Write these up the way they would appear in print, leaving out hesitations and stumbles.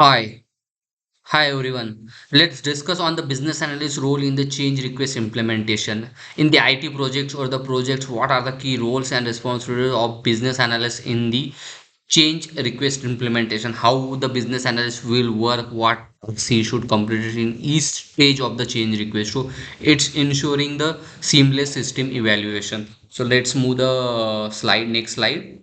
Hi, hi everyone. Let's discuss on the business analyst role in the change request implementation. In the IT projects or the projects, what are the key roles and responsibilities of business analyst in the change request implementation? How the business analyst will work, what he should complete in each stage of the change request. So it's ensuring the seamless system evaluation. So let's move the next slide,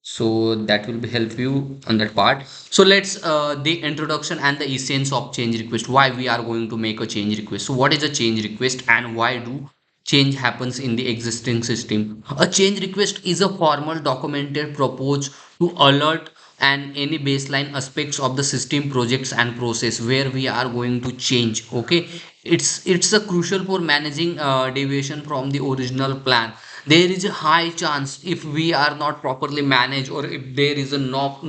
so that will be help you on that part. So let's the introduction and the essence of change request, why we are going to make a change request. So what is a change request and why do change happens in the existing system? A change request is a formal documented proposed to alert and any baseline aspects of the system projects and process where we are going to change. Okay, it's a crucial for managing deviation from the original plan. There is a high chance if we are not properly managed, or if there is a not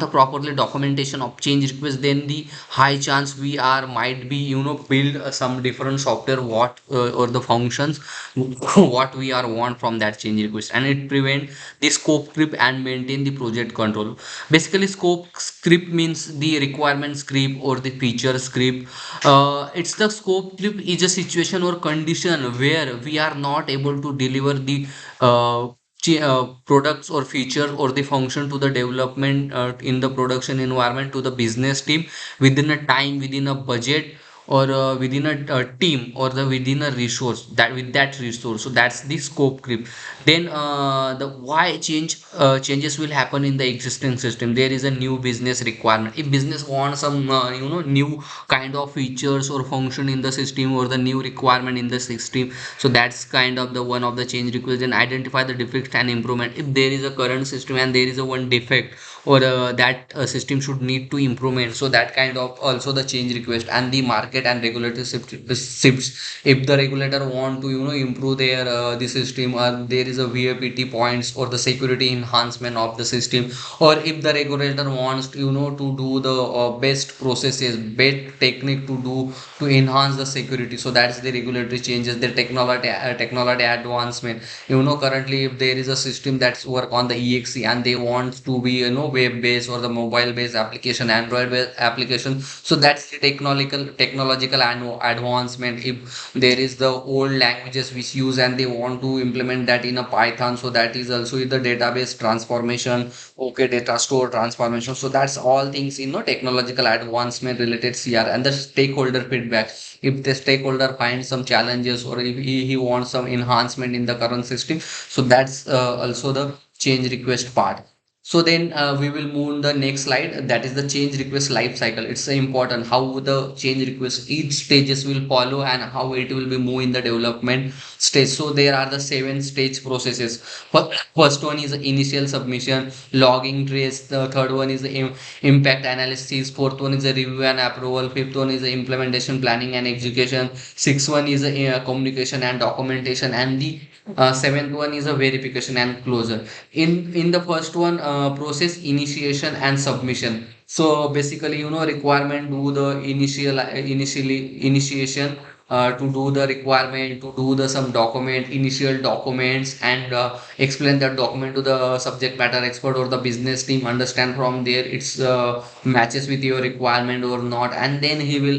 a properly documentation of change request, then the high chance we are might be build some different software what or the functions what we are want from that change request, and it prevent the scope creep and maintain the project control. Basically, scope creep means the requirement creep or the feature creep. It's the scope creep is a situation or condition where we are not able to deliver the products or feature or the function to the development in the production environment to the business team within a time, within a budget, or within a team, or the within a resource, that with that resource. So that's the scope creep. Then the why changes will happen in the existing system. There is a new business requirement. If business wants some new kind of features or function in the system, or the new requirement in the system, so that's kind of the one of the change request. And identify the defects and improvement. If there is a current system and there is a one defect, or that system should need to improvement, so that kind of also the change request. And the market and regulatory shifts. If the regulator want to improve their the system, or there is a VAPT points or the security enhancement of the system, or if the regulator wants to to do the best processes, best technique to do to enhance the security, so that's the regulatory changes. The technology advancement. Currently if there is a system that's work on the exe and they want to be web based or the mobile based application, android based application, so that's the technological advancement. If there is the old languages which use and they want to implement that in a python, so that is also the database transformation. Okay, data store transformation. So that's all things technological advancement related CR. And the stakeholder feedback. If the stakeholder finds some challenges, or if he wants some enhancement in the current system, so that's also the change request part. So then we will move on the next slide, that is the change request life cycle. It's important how the change request each stages will follow and how it will be moved in the development stage. So there are the seven stage processes. First one is the initial submission, logging trace. The third one is the impact analysis. Fourth one is the review and approval. Fifth one is the implementation planning and execution. Sixth one is the communication and documentation. And the seventh one is a verification and closure. In the first one, process initiation and submission. So basically, requirement do the initially initiation, to do the requirement, to do the some document, initial documents, and explain that document to the subject matter expert or the business team, understand from there it's matches with your requirement or not. And then he will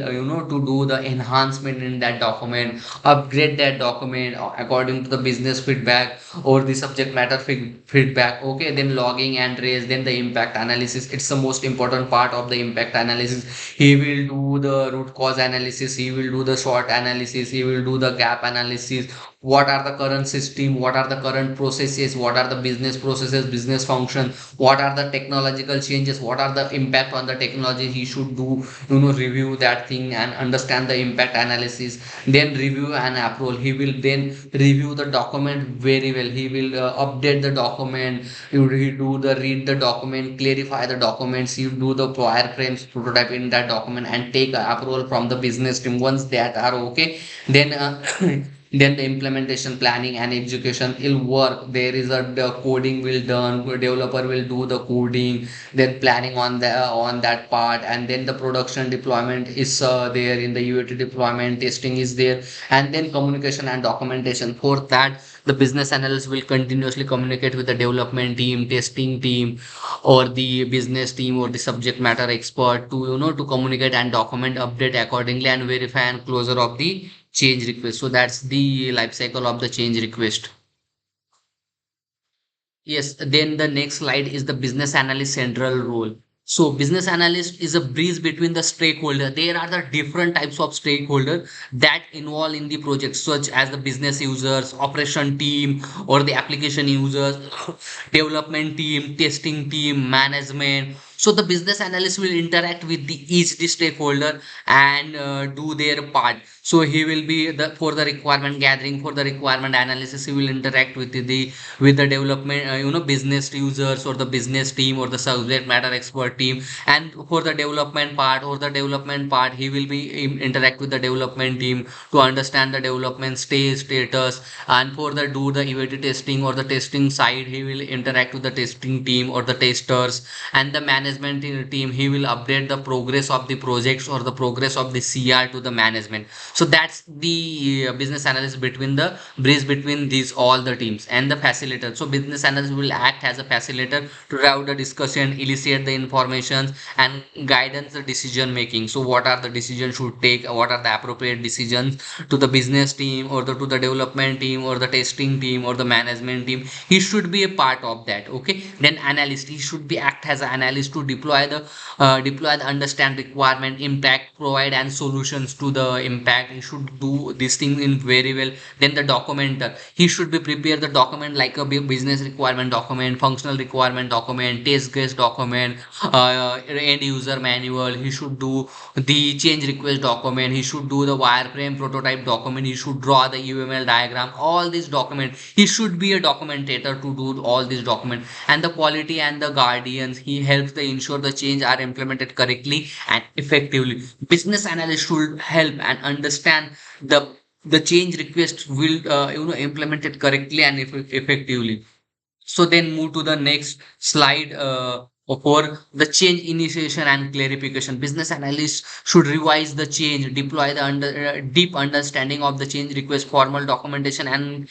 to do the enhancement in that document, upgrade that document according to the business feedback or the subject matter feedback. Okay, then logging and trace, then the impact analysis. It's the most important part of the impact analysis. He will do the root cause analysis, he will do the SWOT analysis, he will do the gap analysis. What are the current system, what are the current processes, what are the business processes, business function, what are the technological changes, what are the impact on the technology. He should do review that thing and understand the impact analysis. Then review and approval. He will then review the document very well. He will update the document. He do the read the document, clarify the documents. You do the wireframes prototype in that document and take approval from the business team. Once that are okay, then then the implementation planning and execution will work. There is a the coding will done, developer will do the coding, then planning on that part. And then the production deployment is there, in the UAT deployment testing is there. And then communication and documentation. For that, The business analyst will continuously communicate with the development team, testing team, or the business team or the subject matter expert to to communicate and document update accordingly and verify and closure of the change request. So that's the life cycle of the change request. Yes, then the next slide is the business analyst central role. So business analyst is a bridge between the stakeholder. There are the different types of stakeholder that involve in the project, such as the business users, operation team, or the application users, development team, testing team, management. So the business analyst will interact with the each the stakeholder and do their part. So he will be the for the requirement gathering, for the requirement analysis. He will interact with the development business users or the business team or the subject matter expert team. And for the development part he will be interact with the development team to understand the development status. And for the do the UAT testing or the testing side, he will interact with the testing team or the testers. And the management team, he will update the progress of the projects or the progress of the CR to the management. So that's the business analyst between the bridge between these all the teams. And the facilitator, so business analyst will act as a facilitator to drive the discussion, elicit the information, and guidance the decision making. So what are the decisions should take, what are the appropriate decisions to the business team or to the development team or the testing team or the management team. He should be a part of that. Okay, then analyst, he should be act as an analyst to deploy the understand requirement, impact, provide and solutions to the impact. He should do this thing in very well. Then the documenter, he should be prepare the document like a business requirement document, functional requirement document, test case document, end user manual. He should do the change request document, he should do the wireframe prototype document, he should draw the UML diagram, all these document. He should be a documentator to do all these document. And the quality and the guardians, he helps to ensure the change are implemented correctly and effectively. Business analyst should help and understand the change request will implemented correctly and effectively. So then move to the next slide for the change initiation and clarification. Business analysts should revise the change, deploy the deep understanding of the change request, formal documentation, and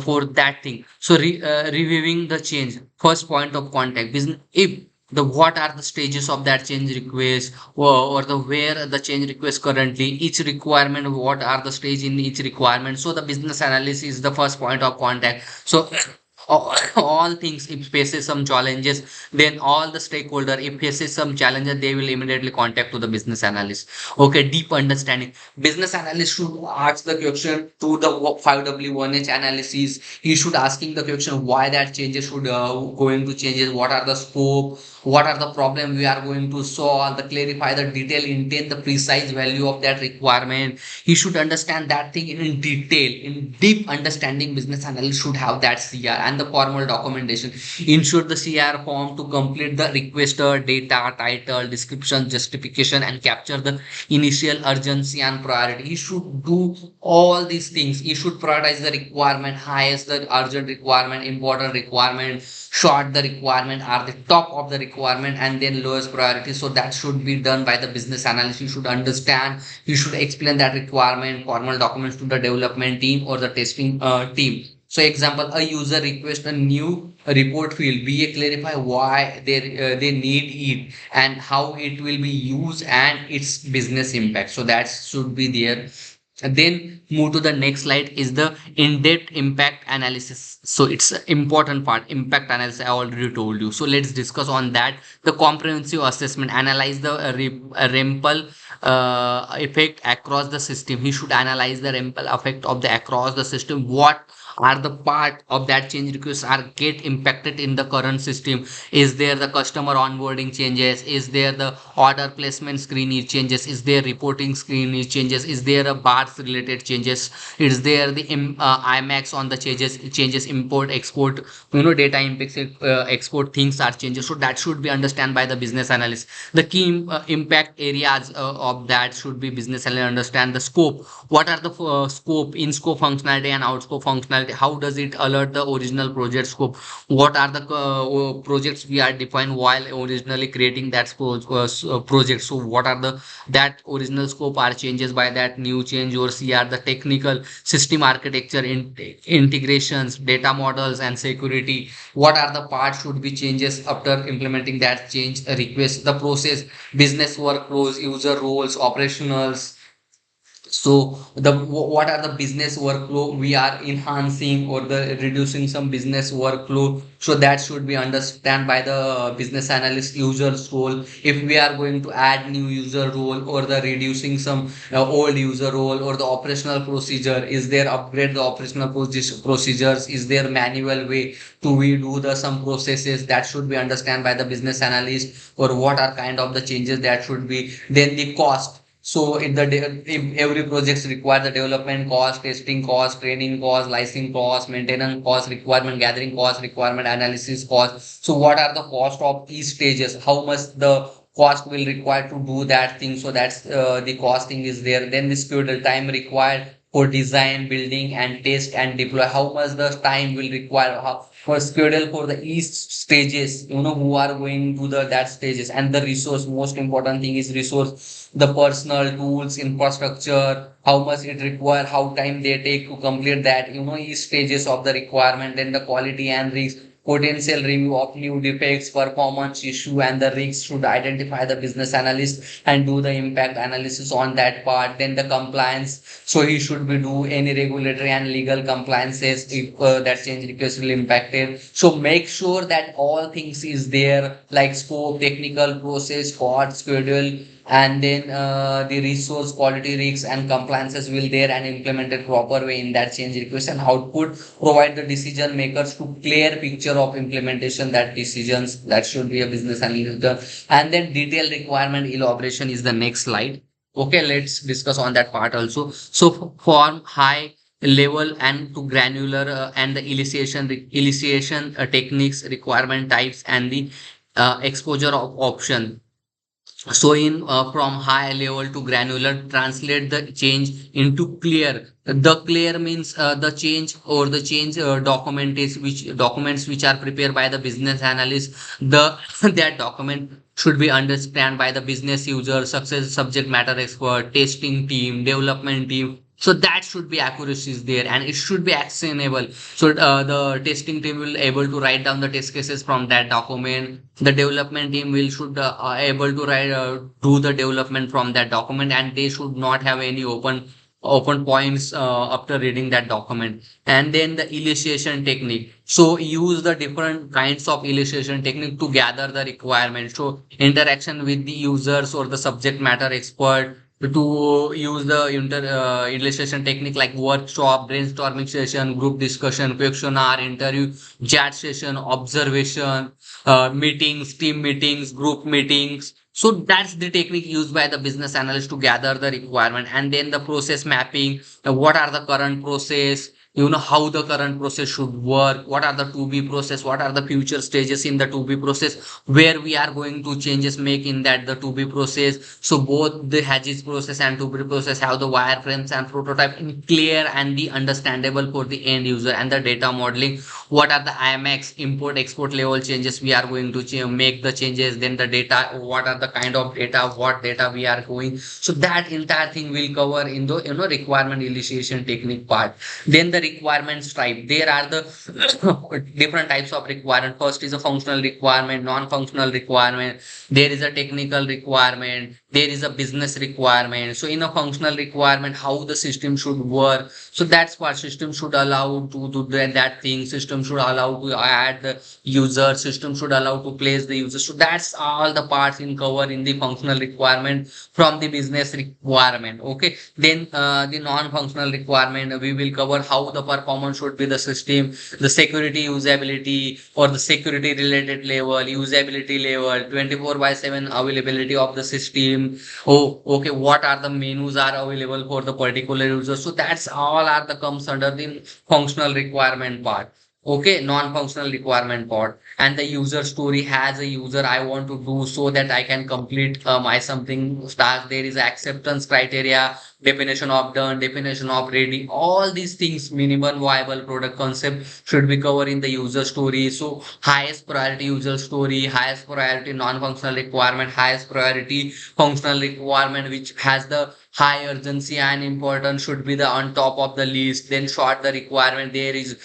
for that thing. So reviewing the change, first point of contact. Business if the what are the stages of that change request, or the where the change request currently, each requirement, what are the stage in each requirement. So the business analysis is the first point of contact. So all things, if faces some challenges, then all the stakeholder, if faces some challenges, they will immediately contact to the business analyst. Okay, deep understanding, business analyst should ask the question to the 5W1H analysis. He should asking the question why that changes should going to changes, what are the scope, what are the problem we are going to solve, the clarify the detail intent, the precise value of that requirement. He should understand that thing in detail, in deep understanding. Business analyst should have that CR and the formal documentation. Ensure the CR form to complete the requester data, title, description, justification, and capture the initial urgency and priority. He should do all these things. He should prioritize the requirement, highest the urgent requirement, important requirement, short the requirement, are the top of the requirement, and then lowest priority. So that should be done by the business analyst. You should understand, you should explain that requirement, formal documents to the development team or the testing team. So example, a user request a new report field, BA clarify why they need it and how it will be used and its business impact. So that should be there. And then move to the next slide is the in-depth impact analysis. So it's an important part, impact analysis. I already told you. So let's discuss on that. The comprehensive assessment, analyze the ripple effect across the system. He should analyze the ripple effect of the across the system. What are the part of that change requests are get impacted in the current system? Is there the customer onboarding changes, is there the order placement screen is changes, is there reporting screen is changes, is there a bars related changes, is there the IMAX on the changes, import export, data impacts, export things are changes. So that should be understand by the business analyst. The key impact areas of that should be business analyst understand. The scope, what are the scope, in scope functionality and out scope functionality functionality, how does it alert the original project scope, what are the projects we are defined while originally creating that project. So what are the that original scope are changes by that new change, or see are the technical system architecture integrations, data models and security, what are the parts should be changes after implementing that change request, the process, business workflows, user roles, operationals. So what are the business workflow we are enhancing or the reducing some business workflow, so that should be understand by the business analyst users role. If we are going to add new user role or the reducing some old user role, or the operational procedure, is there upgrade the operational procedures, is there manual way to we do the some processes, that should be understand by the business analyst, or what are kind of the changes that should be. Then the cost, so if every projects require the development cost, testing cost, training cost, licensing cost, maintenance cost, requirement gathering cost, requirement analysis cost. So what are the cost of each stages? How much the cost will require to do that thing? So that's the costing is there. Then the schedule time required for design, building, and test and deploy. How much the time will require? How, for schedule for the each stages, who are going to the that stages, and the resource. Most important thing is resource, the personal tools, infrastructure, how much it require, how time they take to complete that, each stages of the requirement. Then the quality and risk, potential review of new defects, performance issue, and the risks should identify the business analyst and do the impact analysis on that part. Then the compliance, so he should be do any regulatory and legal compliances if that change request will impact it. So make sure that all things is there, like scope, technical process, cost, schedule, and then the resource, quality risks and compliances will there and implemented proper way in that change request. And output provide the decision makers to clear picture of implementation that decisions, that should be a business analyst. And then detailed requirement elaboration is the next slide. Okay, let's discuss on that part also. So form high level and to granular, and the initiation techniques, requirement types, and the exposure of option. So in from high level to granular, translate the change into clear. The clear means the change, or the change document is which documents which are prepared by the business analyst. The that document should be understand by the business user, success subject matter expert, testing team, development team. So that should be accuracy is there, and it should be actionable. So the testing team will able to write down the test cases from that document. The development team will should able to write do the development from that document, and they should not have any open points after reading that document. And then the illustration technique, so use the different kinds of illustration technique to gather the requirements. So interaction with the users or the subject matter expert, to use the illustration technique like workshop, brainstorming session, group discussion, questionnaire, interview, chat session, observation, meetings, team meetings, group meetings. So that's the technique used by the business analyst to gather the requirement. And then the process mapping, what are the current process, how the current process should work, what are the to be process, what are the future stages in the to be process, where we are going to changes make in that the to be process. So both the hedges process and to be process have the wireframes and prototype in clear and the understandable for the end user. And the data modeling, what are the IMX import export level changes we are going to make the changes. Then the data, what are the kind of data, what data we are going. So that entire thing will cover in the requirement initiation technique part. Then the requirements type, there are the different types of requirement. First is a functional requirement, non-functional requirement, there is a technical requirement, there is a business requirement. So in a functional requirement, how the system should work, so that's what system should allow to do that thing, system should allow to add the user, system should allow to place the user. So that's all the parts in cover in the functional requirement from the business requirement. Okay, then the non-functional requirement, we will cover how the performance should be the system, the security usability, or the security related level, usability level, 24 by 7 availability of the system. Oh, okay, what are the menus are available for the particular user. So that's all are the comes under the functional requirement part. Okay, non-functional requirement part. And the user story, has a user I want to do so that I can complete my something task. There is acceptance criteria, definition of done, definition of ready, all these things, minimum viable product concept should be covered in the user story. So highest priority user story, highest priority non-functional requirement, highest priority functional requirement which has the high urgency and importance should be the on top of the list. Then short the requirement, there is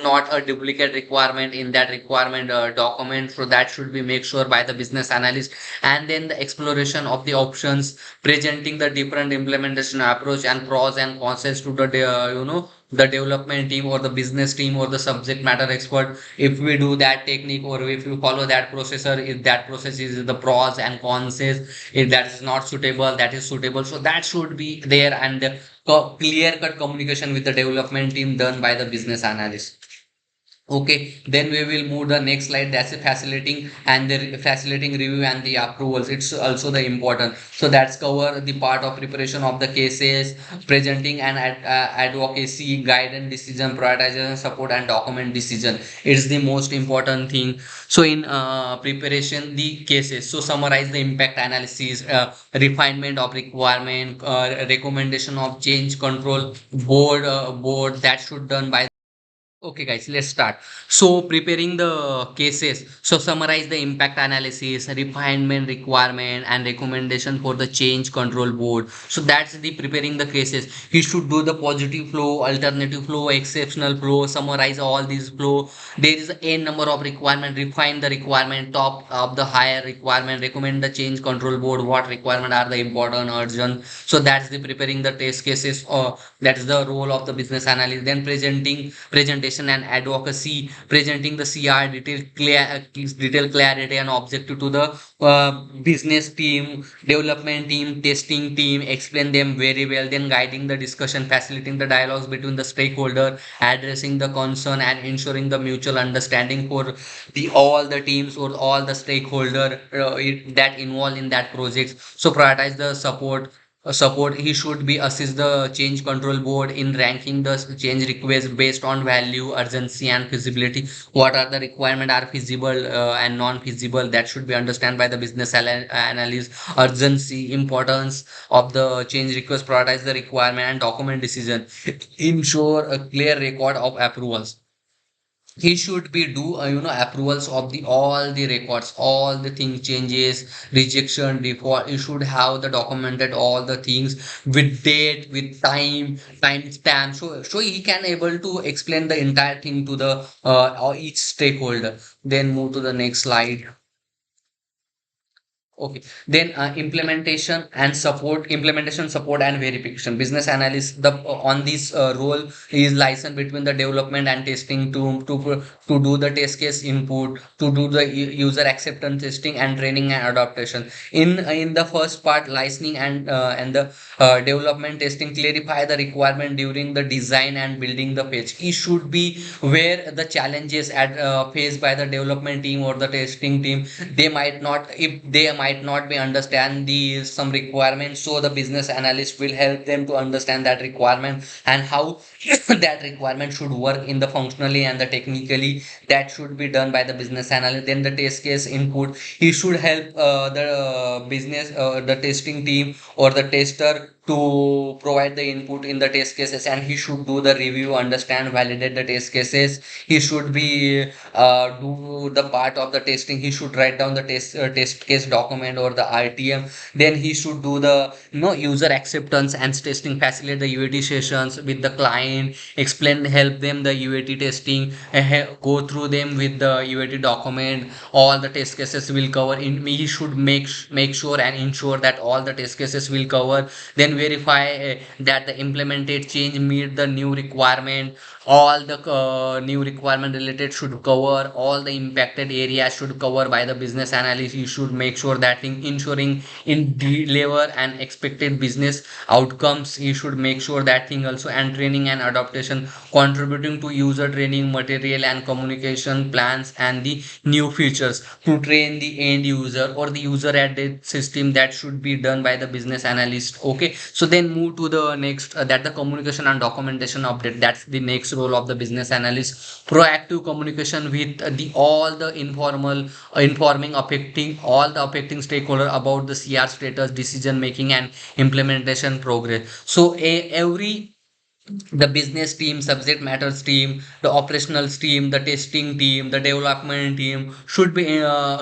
not a duplicate requirement in that requirement document, so that should be make sure by the business analyst. And then the exploration of the options, presenting the different implementation approach and pros and cons to the the development team or the business team or the subject matter expert. If we do that technique or if you follow that processor, if that process is the pros and cons, if that is not suitable, that is suitable, so that should be there. And the clear cut communication with the development team done by the business analyst. Okay, then we will move the next slide. That's a facilitating and the facilitating review and the approvals. It's also the important. So that's cover the part of preparation of the cases, presenting and advocacy, guidance, decision, prioritization, support, and document decision. It's the most important thing. So in preparation the cases, so summarize the impact analysis, refinement of requirement, recommendation of change control board that should done by. Okay, guys, let's start. So, preparing the cases. So, summarize the impact analysis, refinement requirement, and recommendation for the change control board. So, that's the preparing the cases. You should do the positive flow, alternative flow, exceptional flow, summarize all these flow. There is a number of requirement, refine the requirement, top of the higher requirement, recommend the change control board, what requirement are the important, urgent. So, that's the preparing the test cases. That is the role of the business analyst. Then presentation and advocacy, presenting the CR detail clarity and objective to the business team, development team, testing team, explain them very well. Then guiding the discussion, facilitating the dialogues between the stakeholder, addressing the concern and ensuring the mutual understanding for the all the teams or all the stakeholder that involved in that project. So prioritize the support. He should be assist the change control board in ranking the change request based on value, urgency, and feasibility. What are the requirement are feasible and non-feasible, that should be understand by the business analyst. Urgency, importance of the change request, prioritize the requirement and document decision, ensure a clear record of approvals. He should be do approvals of the all the records, all the thing changes, rejection, default. You should have the documented all the things with date, with time stamp, so he can able to explain the entire thing to the or each stakeholder. Then move to the next slide. Okay, then implementation, support, and verification. Business analyst the on this role is licensed between the development and testing to do the test case input, to do the user acceptance testing and training and adaptation. In the first part, licensing and the development testing, clarify the requirement during the design and building the page. It should be where the challenges at faced by the development team or the testing team. They might not, if they might not be understand the some requirements, so the business analyst will help them to understand that requirement and how that requirement should work in the functionally and the technically. That should be done by the business analyst. Then the test case input, he should help the testing team or the tester to provide the input in the test cases, and he should do the review, understand, validate the test cases. He should be do the part of the testing. He should write down the test case document or the RTM. Then he should do the user acceptance and testing, facilitate the UAT sessions with the client, explain, help them the UAT testing, go through them with the UAT document. All the test cases will cover in. He should make sure and ensure that all the test cases will cover. Then verify that the implemented change meet the new requirement. All the new requirement related should cover, all the impacted areas should cover by the business analyst. You should make sure that in ensuring in deliver and expected business outcomes. You should make sure that thing also. And training and adaptation, contributing to user training material and communication plans and the new features to train the end user or the user at the system. That should be done by the business analyst. Okay, So then move to the next, that the communication and documentation update. That's the next role of the business analyst. Proactive communication with the all the informal informing affecting all the affecting stakeholder about the CR status, decision making and implementation progress. So every the business team, subject matters team, the operations team, the testing team, the development team should be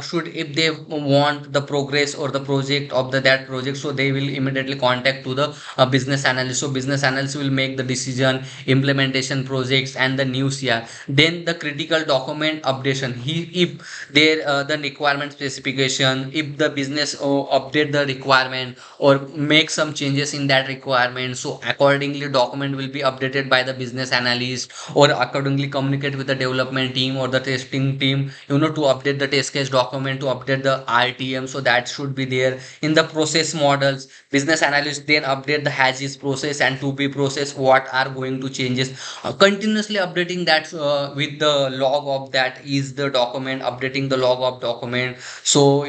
should, if they want the progress or the project of the that project, so they will immediately contact to the business analyst. So business analyst will make the decision, implementation projects and the new CR. Then the critical document updation. He if there the requirement specification, if the business update the requirement or make some changes in that requirement, so accordingly document will be updated by the business analyst, or accordingly communicate with the development team or the testing team, to update the test case document, to update the RTM. So that should be there in the process models. Business analyst then update the has is process and to be process, what are going to changes. Continuously updating that with the log of that is the document, updating the log of document. So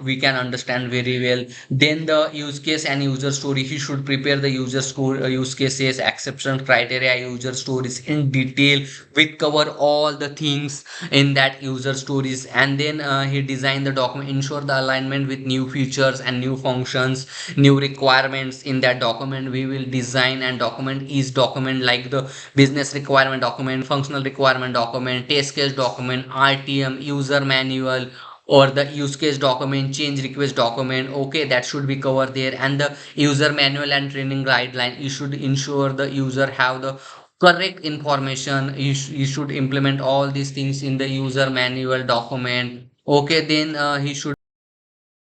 we can understand very well. Then the use case and user story. He should prepare the user score, use cases, exception criteria, user stories in detail, with cover all the things in that user stories. And then he design the document, ensure the alignment with new features and new functions, new requirements in that document. We will design and document each document, like the business requirement document, functional requirement document, test case document, RTM, user manual, or the use case document, change request document. Okay, that should be covered there. And the user manual and training guideline, you should ensure the user have the correct information. You should implement all these things in the user manual document. Okay, then he should.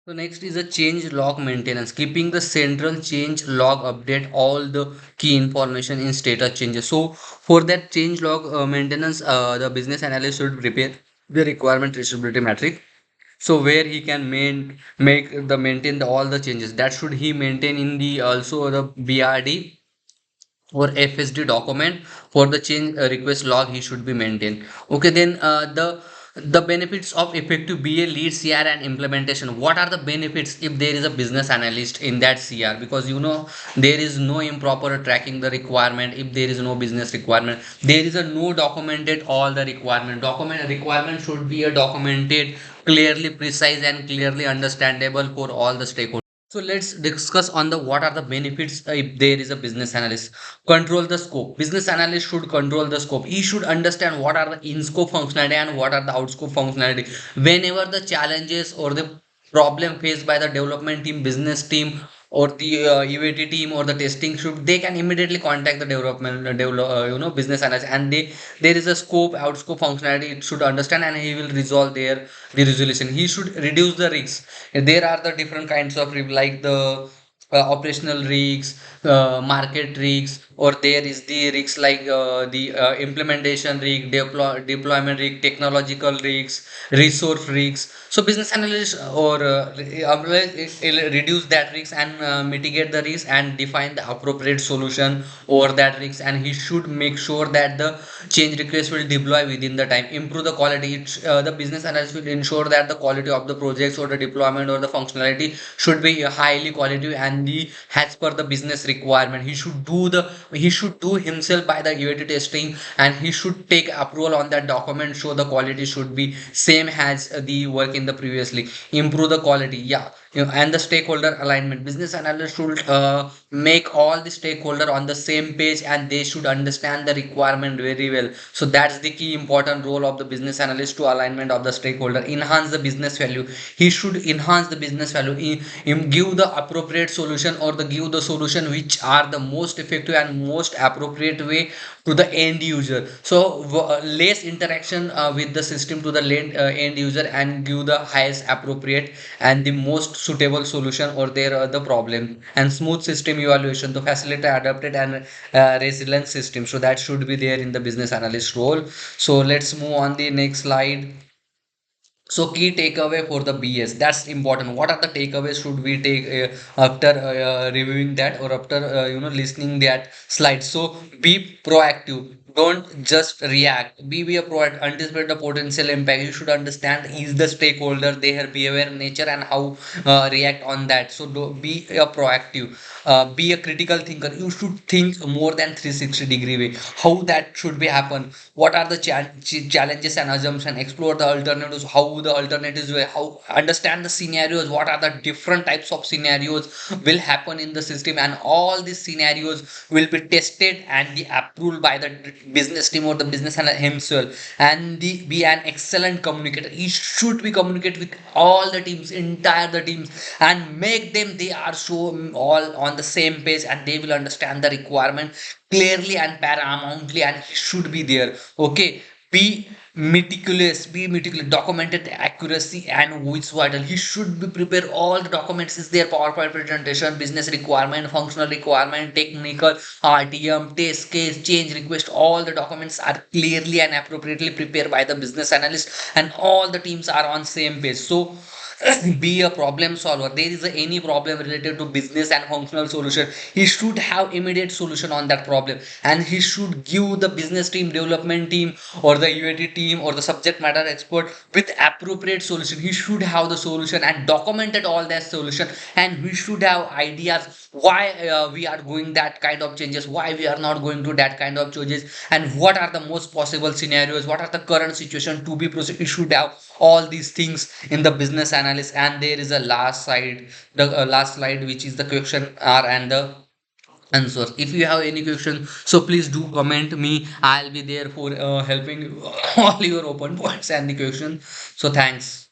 So next is a change log maintenance, keeping the central change log update all the key information in status changes. So for that change log maintenance, the business analyst should prepare the requirement traceability matrix. So where he can make the maintain the, all the changes that should he maintain in the also the BRD or FSD document. For the change request log he should be maintained. Okay, then the benefits of effective BA lead CR and implementation. What are the benefits if there is a business analyst in that CR? Because there is no improper tracking the requirement. If there is no business requirement, there is a no documented all the requirement should be a documented, clearly precise and clearly understandable for all the stakeholders. So let's discuss on the what are the benefits if there is a business analyst. Control the scope. Business analyst should control the scope. He should understand what are the in-scope functionality and what are the out-scope functionality. Whenever the challenges or the problem faced by the development team, business team, or the UAT team or the testing should, they can immediately contact the development business analyst, and there is a scope out scope functionality it should understand, and he will resolve their the resolution. He should reduce the risks. There are the different kinds of risk, like the operational risks, market risks, or there is the risks like the implementation risk, deployment risk, technological risks, resource risks. So business analyst or reduce that risk and mitigate the risk and define the appropriate solution over that risk. And he should make sure that the change request will deploy within the time, improve the quality. The business analyst will ensure that the quality of the projects or the deployment or the functionality should be highly quality and the as per the business requirement. He should do himself by the UAT testing, and he should take approval on that document, so the quality should be same as the work in the previously. Improve the quality, yeah. And the stakeholder alignment. Business analyst should make all the stakeholder on the same page, and they should understand the requirement very well. So that's the key important role of the business analyst, to alignment of the stakeholder. Enhance the business value. He should enhance the business value. Give the appropriate solution, or the give the solution which are the most effective and most appropriate way to the end user. So less interaction with the system to the end user, and give the highest appropriate and the most suitable solution or there are the problem. And smooth system evaluation to facilitate adapted and resilient system. So that should be there in the business analyst role. So let's move on the next slide. So key takeaway for the BS, that's important. What are the takeaways should we take after reviewing that, or after listening that slide? So be proactive, don't just react. Be a proactive, anticipate the potential impact. You should understand is the stakeholder, their behavior, nature, and how react on that. So be a proactive. Be a critical thinker. You should think more than 360-degree way. How that should be happen. What are the challenges and assumptions? Explore the alternatives. How the alternatives way. How understand the scenarios. What are the different types of scenarios will happen in the system, and all these scenarios will be tested and be approved by the business team or the business analyst himself, and be an excellent communicator. He should be communicate with all the teams, entire the teams, and make them they are so all on the same page, and they will understand the requirement clearly and paramountly, and he should be there. Okay, be be meticulous, documented accuracy and which vital. He should be prepare all the documents is there, PowerPoint presentation, business requirement, functional requirement, technical, RTM, test case, change request. All the documents are clearly and appropriately prepared by the business analyst, and all the teams are on same page. So be a problem solver. There is any problem related to business and functional solution, he should have immediate solution on that problem, and he should give the business team, development team, or the UAT team, or the subject matter expert with appropriate solution. He should have the solution and documented all that solution, and we should have ideas why we are going that kind of changes, why we are not going to that kind of changes, and what are the most possible scenarios, what are the current situation to be proceed. We should have all these things in the business analyst. And there is a last side, the last slide, which is the question r and the answer. If you have any question, so please do comment me. I'll be there for helping all your open points and the question. So thanks.